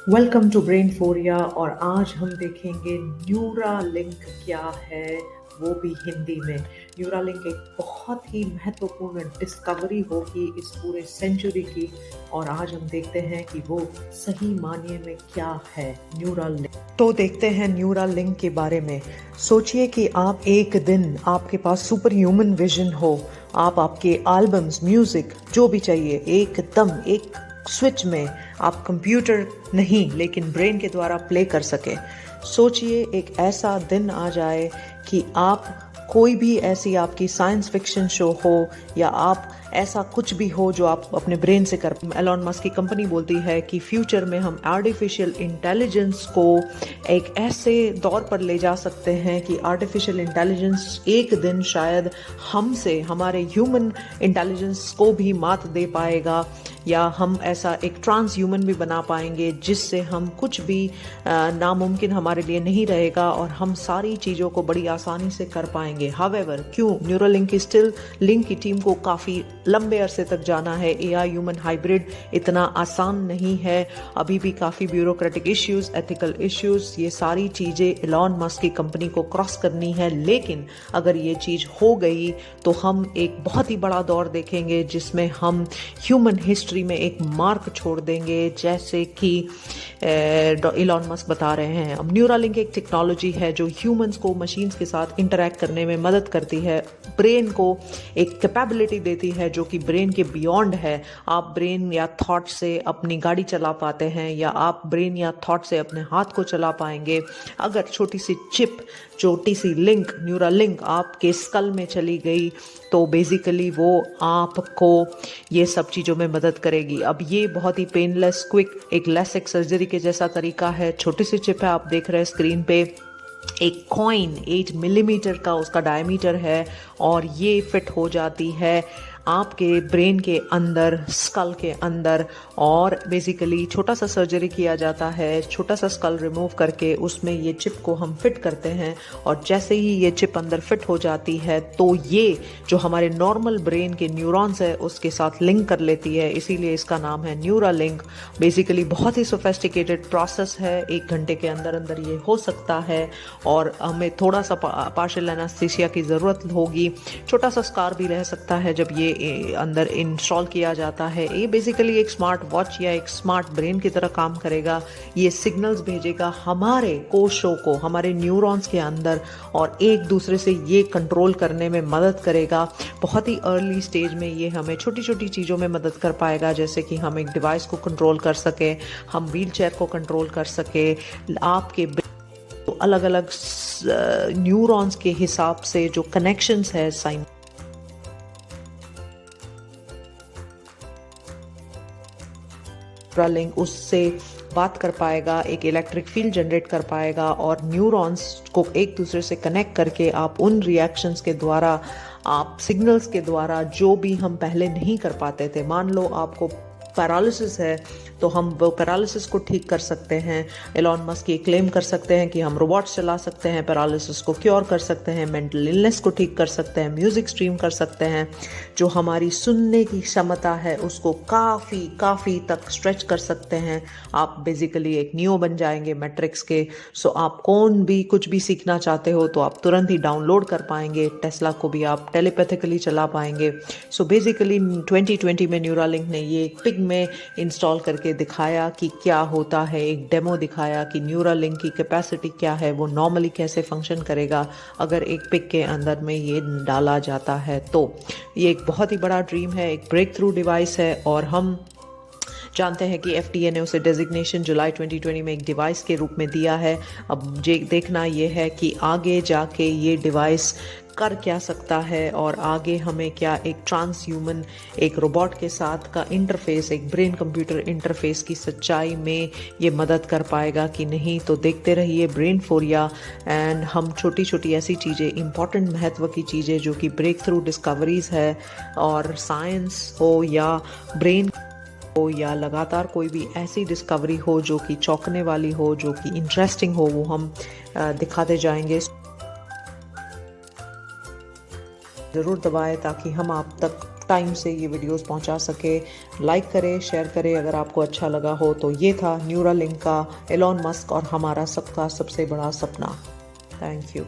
Welcome to brain phoria. और आज हम देखेंगे न्यूरालिंक क्या है, वो भी हिंदी में। न्यूरालिंक एक बहुत ही महत्वपूर्ण डिस्कवरी होगी इस पूरे सेंचुरी की, और आज हम देखते हैं कि वो सही मायने में क्या है न्यूरालिंक। तो देखते हैं न्यूरालिंक के बारे में। सोचिए कि आप एक दिन आपके पास सुपर ह्यूमन विजन हो, आप आपके एल्बम्स, म्यूजिक जो भी चाहिए एकदम एक स्विच में आप कंप्यूटर नहीं लेकिन ब्रेन के द्वारा प्ले कर सके। सोचिए एक ऐसा दिन आ जाए कि आप कोई भी ऐसी आपकी साइंस फिक्शन शो हो या आप ऐसा कुछ भी हो जो आप अपने ब्रेन से कर। एलॉन मस्क की कंपनी बोलती है कि फ्यूचर में हम आर्टिफिशियल इंटेलिजेंस को एक ऐसे दौर पर ले जा सकते हैं कि आर्टिफिशियल इंटेलिजेंस एक दिन शायद हमसे, हमारे ह्यूमन इंटेलिजेंस को भी मात दे पाएगा, या हम ऐसा एक ट्रांस ह्यूमन भी बना पाएंगे जिससे हम कुछ भी नामुमकिन हमारे लिए नहीं रहेगा और हम सारी चीज़ों को बड़ी आसानी से कर पाएंगे। हावेवर, क्यों न्यूरोलिंक की स्टिल लिंक की टीम को काफ़ी लंबे अरसे तक जाना है। एआई ह्यूमन हाइब्रिड इतना आसान नहीं है, अभी भी काफ़ी ब्यूरोक्रेटिक इश्यूज, एथिकल इश्यूज, ये सारी चीज़ें एलॉन मस्क की कंपनी को क्रॉस करनी है। लेकिन अगर ये चीज़ हो गई तो हम एक बहुत ही बड़ा दौर देखेंगे जिसमें हम ह्यूमन हिस्ट्री में एक मार्क छोड़ देंगे, जैसे कि एलॉन मस्क बता रहे हैं। अब न्यूरालिंक एक टेक्नोलॉजी है जो ह्यूमंस को मशीन्स के साथ इंटरैक्ट करने में मदद करती है, ब्रेन को एक कैपेबिलिटी देती है जो कि ब्रेन के बियॉन्ड है। आप ब्रेन या थॉट से अपनी गाड़ी चला पाते हैं, या आप ब्रेन या थॉट से अपने हाथ को चला पाएंगे अगर छोटी सी चिप, छोटी सी लिंक, न्यूरालिंक आपके स्कल में चली गई तो बेसिकली वो आपको ये सब चीज़ों में मदद करेगी। अब ये बहुत ही पेनलेस, क्विक, एक लेसिक सर्जरी के जैसा तरीका है। छोटी सी चिप है, आप देख रहे हैं स्क्रीन पे, एक कॉइन 8 मिलीमीटर का उसका डायमीटर है और ये फिट हो जाती है आपके ब्रेन के अंदर, स्कल के अंदर। और बेसिकली छोटा सा सर्जरी किया जाता है, छोटा सा स्कल रिमूव करके उसमें ये चिप को हम फिट करते हैं, और जैसे ही ये चिप अंदर फिट हो जाती है तो ये जो हमारे नॉर्मल ब्रेन के न्यूरॉन्स है उसके साथ लिंक कर लेती है, इसीलिए इसका नाम है न्यूरालिंक। बेसिकली बहुत ही सोफेस्टिकेटेड प्रोसेस है, 1 घंटे के अंदर अंदर ये हो सकता है और हमें थोड़ा सा पार्शियल एनास्थीसिया की ज़रूरत होगी। छोटा सा स्कार भी रह सकता है जब ये अंदर इंस्टॉल किया जाता है। ये बेसिकली एक स्मार्ट वॉच या एक स्मार्ट ब्रेन की तरह काम करेगा। ये सिग्नल्स भेजेगा हमारे कोशों को, हमारे न्यूरॉन्स के अंदर, और एक दूसरे से ये कंट्रोल करने में मदद करेगा। बहुत ही अर्ली स्टेज में ये हमें छोटी छोटी चीज़ों में मदद कर पाएगा, जैसे कि हम एक डिवाइस को कंट्रोल कर सके, हम व्हील चेयर को कंट्रोल कर सके, आपके अलग अलग न्यूरॉन्स के हिसाब से जो कनेक्शंस है साइन लिंक उससे बात कर पाएगा, एक इलेक्ट्रिक फील्ड जनरेट कर पाएगा, और न्यूरॉन्स को एक दूसरे से कनेक्ट करके आप उन रिएक्शंस के द्वारा, आप सिग्नल्स के द्वारा जो भी हम पहले नहीं कर पाते थे, मान लो आपको पैरालिसिस है तो हम वो पैरालिसिस को ठीक कर सकते हैं। एलॉन मस्क ये क्लेम कर सकते हैं कि हम रोबोट्स चला सकते हैं, पैरालिसिस को क्योर कर सकते हैं, मेंटल इलनेस को ठीक कर सकते हैं, म्यूजिक स्ट्रीम कर सकते हैं, जो हमारी सुनने की क्षमता है उसको काफ़ी तक स्ट्रेच कर सकते हैं। आप बेसिकली एक नियो बन जाएंगे मैट्रिक्स के। सो आप कौन भी कुछ भी सीखना चाहते हो तो आप तुरंत ही डाउनलोड कर पाएंगे, टेस्ला को भी आप टेलीपैथिकली चला पाएंगे। सो बेसिकली 2020 में न्यूरालिंक ने ये पिग में इंस्टॉल करके दिखाया कि क्या होता है, एक डेमो दिखाया कि न्यूरालिंक की कैपेसिटी क्या है, वो नॉर्मली कैसे फंक्शन करेगा अगर एक पिक के अंदर में ये डाला जाता है। तो ये एक बहुत ही बड़ा ड्रीम है, एक ब्रेक थ्रू डिवाइस है, और हम जानते हैं कि एफडीए ने उसे डेजिग्नेशन जुलाई 2020 में एक डिवाइस के रूप में दिया है। अब देखना ये है कि आगे जाके ये डिवाइस कर क्या सकता है, और आगे हमें क्या एक ट्रांस ह्यूमन, एक रोबोट के साथ का इंटरफेस, एक ब्रेन कंप्यूटर इंटरफेस की सच्चाई में ये मदद कर पाएगा कि नहीं। तो देखते रहिए ब्रेन फोरिया, एंड हम छोटी छोटी ऐसी चीज़ें, इंपॉर्टेंट महत्व की चीज़ें जो कि ब्रेक थ्रू डिस्कवरीज है, और साइंस हो या ब्रेन हो या लगातार कोई भी ऐसी डिस्कवरी हो जो कि चौंकने वाली हो, जो कि इंटरेस्टिंग हो, वो हम दिखाते जाएंगे। ज़रूर दबाएं ताकि हम आप तक टाइम से ये वीडियोस पहुंचा सके। लाइक करें, शेयर करें अगर आपको अच्छा लगा हो। तो ये था न्यूरालिंक का एलॉन मस्क और हमारा सबका सबसे बड़ा सपना। Thank you.